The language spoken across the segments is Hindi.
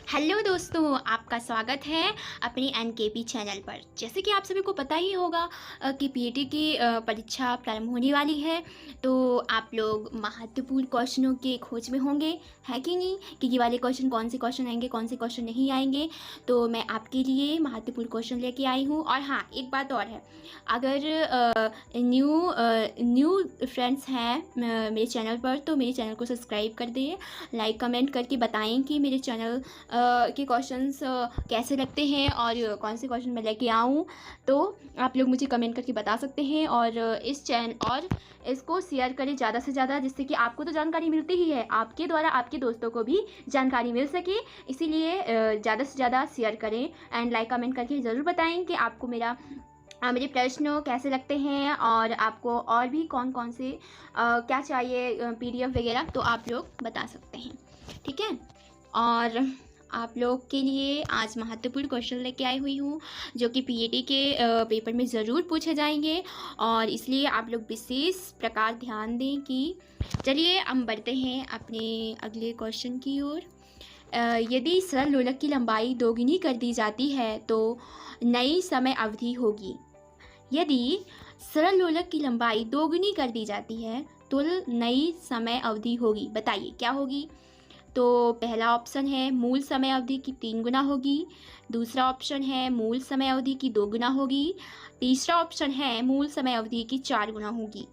हेलो दोस्तों, आपका स्वागत है अपने एनकेपी चैनल पर। जैसे कि आप सभी को पता ही होगा कि पीएटी की परीक्षा प्रारंभ होने वाली है, तो आप लोग महत्वपूर्ण क्वेश्चनों के खोज में होंगे, है कि नहीं, कि ये वाले क्वेश्चन कौन से क्वेश्चन आएंगे, कौन से क्वेश्चन नहीं आएंगे। तो मैं आपके लिए महत्वपूर्ण क्वेश्चन लेके आई हूँ। और हाँ, एक बात और है, अगर न्यू फ्रेंड्स हैं मेरे चैनल पर, तो मेरे चैनल को सब्सक्राइब कर दिए, लाइक कमेंट करके बताएं कि मेरे चैनल के क्वेश्चंस कैसे लगते हैं और कौन से क्वेश्चन मैं लेके आऊँ। तो आप लोग मुझे कमेंट करके बता सकते हैं और इस चैनल और इसको शेयर करें ज़्यादा से ज़्यादा, जिससे कि आपको तो जानकारी मिलती ही है, आपके द्वारा आपके दोस्तों को भी जानकारी मिल सके। इसीलिए ज़्यादा से ज़्यादा शेयर करें एंड लाइक कमेंट करके ज़रूर बताएं कि आपको मेरे प्रश्न कैसे लगते हैं और आपको और भी कौन कौन से क्या चाहिए पीडीएफ वगैरह, तो आप लोग बता सकते हैं, ठीक है। और आप लोग के लिए आज महत्वपूर्ण क्वेश्चन लेके आई हुई हूँ, जो कि पीएटी के पेपर में ज़रूर पूछे जाएंगे, और इसलिए आप लोग विशेष प्रकार ध्यान दें। कि चलिए हम बढ़ते हैं अपने अगले क्वेश्चन की ओर। यदि सरल लोलक की लंबाई दोगुनी कर दी जाती है तो नई समय अवधि होगी। यदि सरल लोलक की लंबाई दोगुनी कर दी जाती है तो नई समय अवधि होगी। बताइए क्या होगी। तो पहला ऑप्शन है मूल समय अवधि की 3 गुना होगी, दूसरा ऑप्शन है मूल समय अवधि की 2 गुना होगी, तीसरा ऑप्शन है मूल समय अवधि की 4 गुना होगी,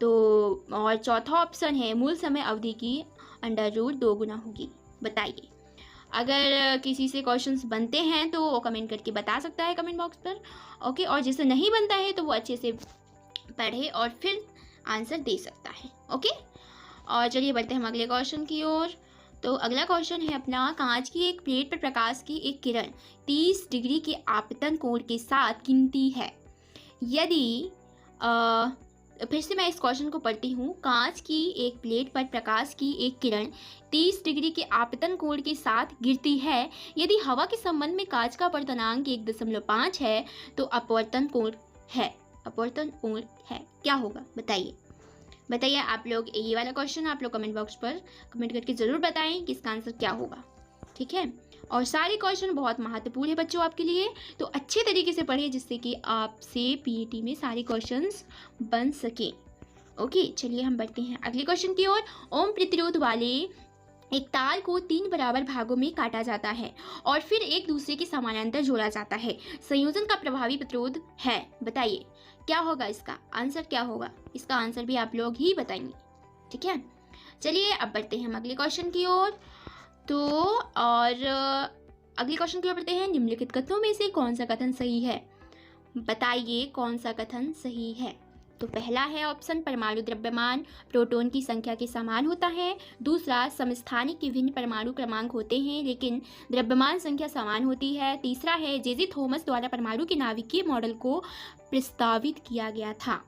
तो और चौथा ऑप्शन है मूल समय अवधि की √2 गुना होगी। बताइए। अगर किसी से क्वेश्चंस बनते हैं तो वो कमेंट करके बता सकता है कमेंट बॉक्स पर, ओके। और जिसे नहीं बनता है तो वो अच्छे से पढ़े और फिर आंसर दे सकता है, ओके। और चलिए बढ़ते हैं हम अगले क्वेश्चन की ओर। तो अगला क्वेश्चन है अपना, कांच की एक प्लेट पर प्रकाश की एक किरण 30 डिग्री के आपतन कोण के साथ गिनती है। यदि फिर से मैं इस क्वेश्चन को पढ़ती हूँ। कांच की एक प्लेट पर प्रकाश की एक किरण 30 डिग्री के आपतन कोण के साथ गिरती है। यदि हवा के संबंध में कांच का अपवर्तनांक 1.5 है तो अपवर्तन कोण है क्या होगा। बताइए आप लोग। ये वाला क्वेश्चन आप लोग कमेंट बॉक्स पर कमेंट करके ज़रूर बताएं कि इसका आंसर क्या होगा, ठीक है। और सारे क्वेश्चन बहुत महत्वपूर्ण है बच्चों आपके लिए, तो अच्छे तरीके से पढ़ें जिससे कि आपसे पीएटी में सारे क्वेश्चंस बन सके, ओके। चलिए हम बढ़ते हैं अगले क्वेश्चन की ओर। ओम प्रतिरोध वाले एक तार को 3 बराबर भागों में काटा जाता है और फिर एक दूसरे के समानांतर जोड़ा जाता है। संयोजन का प्रभावी प्रतिरोध है। बताइए क्या होगा, इसका आंसर क्या होगा। इसका आंसर भी आप लोग ही बताएंगे, ठीक है। चलिए अब बढ़ते हैं हम अगले क्वेश्चन की ओर। तो और अगले क्वेश्चन की ओर बढ़ते हैं। निम्नलिखित कथनों में से कौन सा कथन सही है। बताइए कौन सा कथन सही है। तो पहला है ऑप्शन, परमाणु द्रव्यमान प्रोटॉन की संख्या के समान होता है। दूसरा, समस्थानिक के भिन्न परमाणु क्रमांक होते हैं लेकिन द्रव्यमान संख्या समान होती है। तीसरा है, जे जे थॉमस द्वारा परमाणु के नाभिकीय मॉडल को प्रस्तावित किया गया था।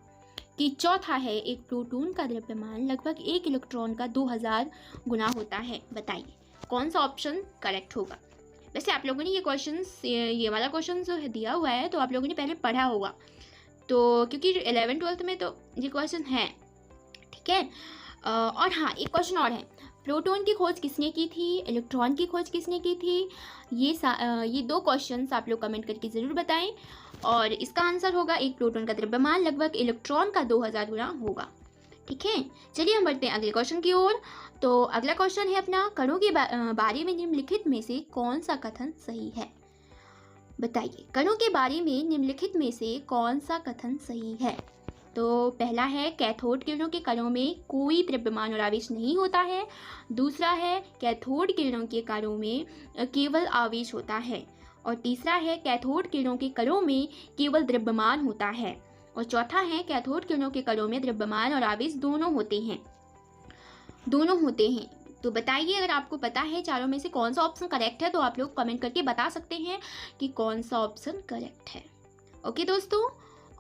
कि चौथा है, एक प्रोटॉन का द्रव्यमान लगभग 1 इलेक्ट्रॉन का 2000 गुना होता है। बताइए कौन सा ऑप्शन करेक्ट होगा। वैसे आप लोगों ने ये वाला क्वेश्चन जो है दिया हुआ है तो आप लोगों ने पहले पढ़ा होगा, तो क्योंकि 11th-12th में तो ये क्वेश्चन है, ठीक है। और हाँ, एक क्वेश्चन और है, प्रोटॉन की खोज किसने की थी, इलेक्ट्रॉन की खोज किसने की थी। ये 2 क्वेश्चंस आप लोग कमेंट करके ज़रूर बताएं। और इसका आंसर होगा, एक प्रोटॉन का द्रव्यमान लगभग इलेक्ट्रॉन का 2000 गुना होगा, ठीक है। चलिए हम बढ़ते हैं अगले क्वेश्चन की ओर। तो अगला क्वेश्चन है अपना, कणों के बारे में निम्नलिखित में से कौन सा कथन सही है। बताइए कणों के बारे में निम्नलिखित में से कौन सा कथन सही है। तो पहला है, कैथोड किरणों के कणों में कोई द्रव्यमान और आवेश नहीं होता है। दूसरा है, कैथोड किरणों के कणों में केवल आवेश होता है। और तीसरा है, कैथोड किरणों के कणों में केवल द्रव्यमान होता है। और चौथा है, कैथोड किरणों के कणों में द्रव्यमान और आवेश दोनों होते हैं। तो बताइए, अगर आपको पता है चारों में से कौन सा ऑप्शन करेक्ट है तो आप लोग कमेंट करके बता सकते हैं कि कौन सा ऑप्शन करेक्ट है, ओके दोस्तों।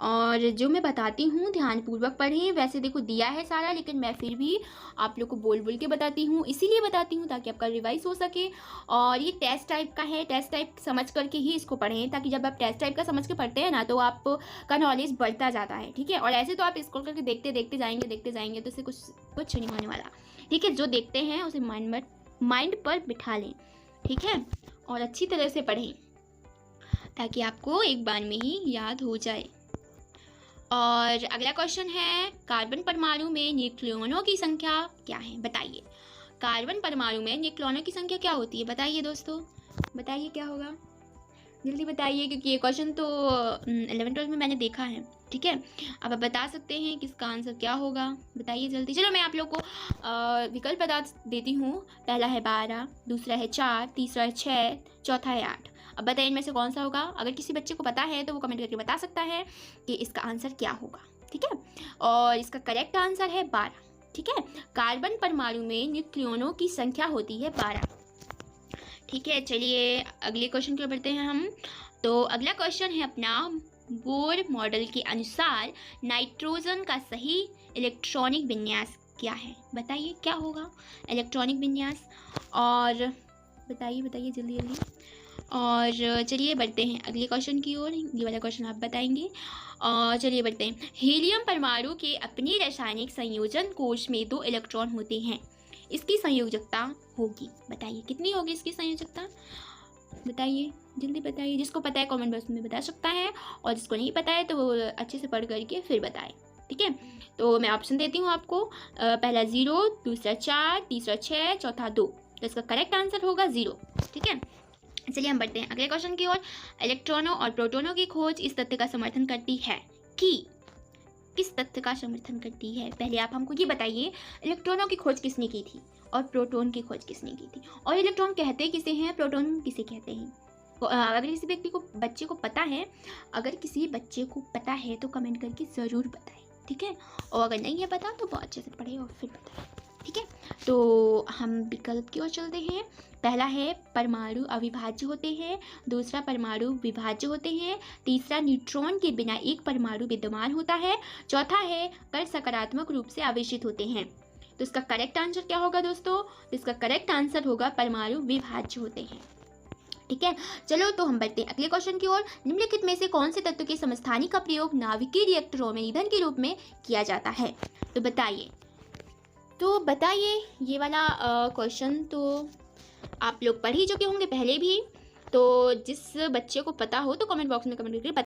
और जो मैं बताती हूँ ध्यानपूर्वक पढ़ें। वैसे देखो दिया है सारा, लेकिन मैं फिर भी आप लोग को बोल बोल के बताती हूँ, इसीलिए बताती हूँ ताकि आपका रिवाइज हो सके। और ये टेस्ट टाइप का है, टेस्ट टाइप समझ करके ही इसको पढ़ें, ताकि जब आप टेस्ट टाइप का समझ के पढ़ते हैं ना तो आपका नॉलेज बढ़ता जाता है, ठीक है। और ऐसे तो आप स्क्रॉल करके देखते जाएंगे तो इससे कुछ नहीं होने वाला, ठीक है। जो देखते हैं उसे माइंड पर बिठा लें, ठीक है, और अच्छी तरह से पढ़ें ताकि आपको एक बार में ही याद हो जाए। और अगला क्वेश्चन है, कार्बन परमाणु में न्यूक्लियनों की संख्या क्या है, बताइए। कार्बन परमाणु में न्यूक्लियनों की संख्या क्या होती है, बताइए दोस्तों, बताइए क्या होगा, जल्दी बताइए, क्योंकि ये क्वेश्चन तो 11th-12 में मैंने देखा है। ठीक है, अब आप बता सकते हैं कि इसका आंसर क्या होगा, बताइए जल्दी। चलो मैं आप लोग को विकल्प बता देती हूँ। पहला है 12, दूसरा है 4, तीसरा है 6, चौथा है 8। अब बताइए इनमें से कौन सा होगा। अगर किसी बच्चे को पता है तो वो कमेंट करके बता सकता है कि इसका आंसर क्या होगा। ठीक है, और इसका करेक्ट आंसर है 12। ठीक है, कार्बन परमाणु में न्यूक्लियनों की संख्या होती है 12। ठीक है, चलिए अगले क्वेश्चन की ओर बढ़ते हैं हम। तो अगला क्वेश्चन है अपना, बोर मॉडल के अनुसार नाइट्रोजन का सही इलेक्ट्रॉनिक विन्यास क्या है, बताइए क्या होगा इलेक्ट्रॉनिक विन्यास। और बताइए बताइए जल्दी जल्दी। और चलिए बढ़ते हैं अगले क्वेश्चन की ओर, ये वाला क्वेश्चन आप बताएंगे। और चलिए बढ़ते हैं, हीलियम परमाणु के अपनी रासायनिक संयोजन कोश में 2 इलेक्ट्रॉन होते हैं, इसकी संयोजकता होगी, बताइए कितनी होगी इसकी संयोजकता, बताइए जल्दी बताइए। जिसको पता है कमेंट बॉक्स में बता सकता है, और जिसको नहीं पता है तो वो अच्छे से पढ़ करके फिर बताए। ठीक है, तो मैं ऑप्शन देती हूँ आपको। पहला 0, दूसरा 4, तीसरा 6, चौथा 2। तो इसका करेक्ट आंसर होगा 0। ठीक है, चलिए हम बढ़ते हैं अगले क्वेश्चन की ओर। इलेक्ट्रॉनों और प्रोटॉनों की खोज इस तथ्य का समर्थन करती है कि, किस तथ्य का समर्थन करती है, पहले आप हमको ये बताइए। इलेक्ट्रॉनों की खोज किसने की थी और प्रोटॉन की खोज किसने की थी, और इलेक्ट्रॉन कहते किसे हैं, प्रोटॉन किसे कहते हैं। अगर किसी व्यक्ति को, बच्चे को पता है, अगर किसी बच्चे को पता है तो कमेंट करके ज़रूर बताएं। ठीक है, और अगर नहीं है पता तो बहुत अच्छे से पढ़े और फिर बताएं। ठीक है, तो हम विकल्प की ओर चलते हैं। पहला है परमाणु अविभाज्य होते हैं, दूसरा परमाणु विभाज्य होते हैं, तीसरा न्यूट्रॉन के बिना एक परमाणु विद्यमान होता है, चौथा है कण सकारात्मक रूप से आवेशित होते हैं। तो इसका करेक्ट आंसर क्या होगा दोस्तों, इसका करेक्ट आंसर होगा परमाणु विभाज्य होते हैं। ठीक है, चलो तो हम बढ़ते हैं अगले क्वेश्चन की ओर। निम्नलिखित में से कौन से तत्व के समस्थानी का प्रयोग नाभिकीय रिएक्टरों में ईंधन के रूप में किया जाता है, तो बताइए। तो बताइए, ये वाला क्वेश्चन तो आप लोग पढ़ ही चुके होंगे पहले भी, तो जिस बच्चे को पता हो तो कमेंट बॉक्स में कमेंट करके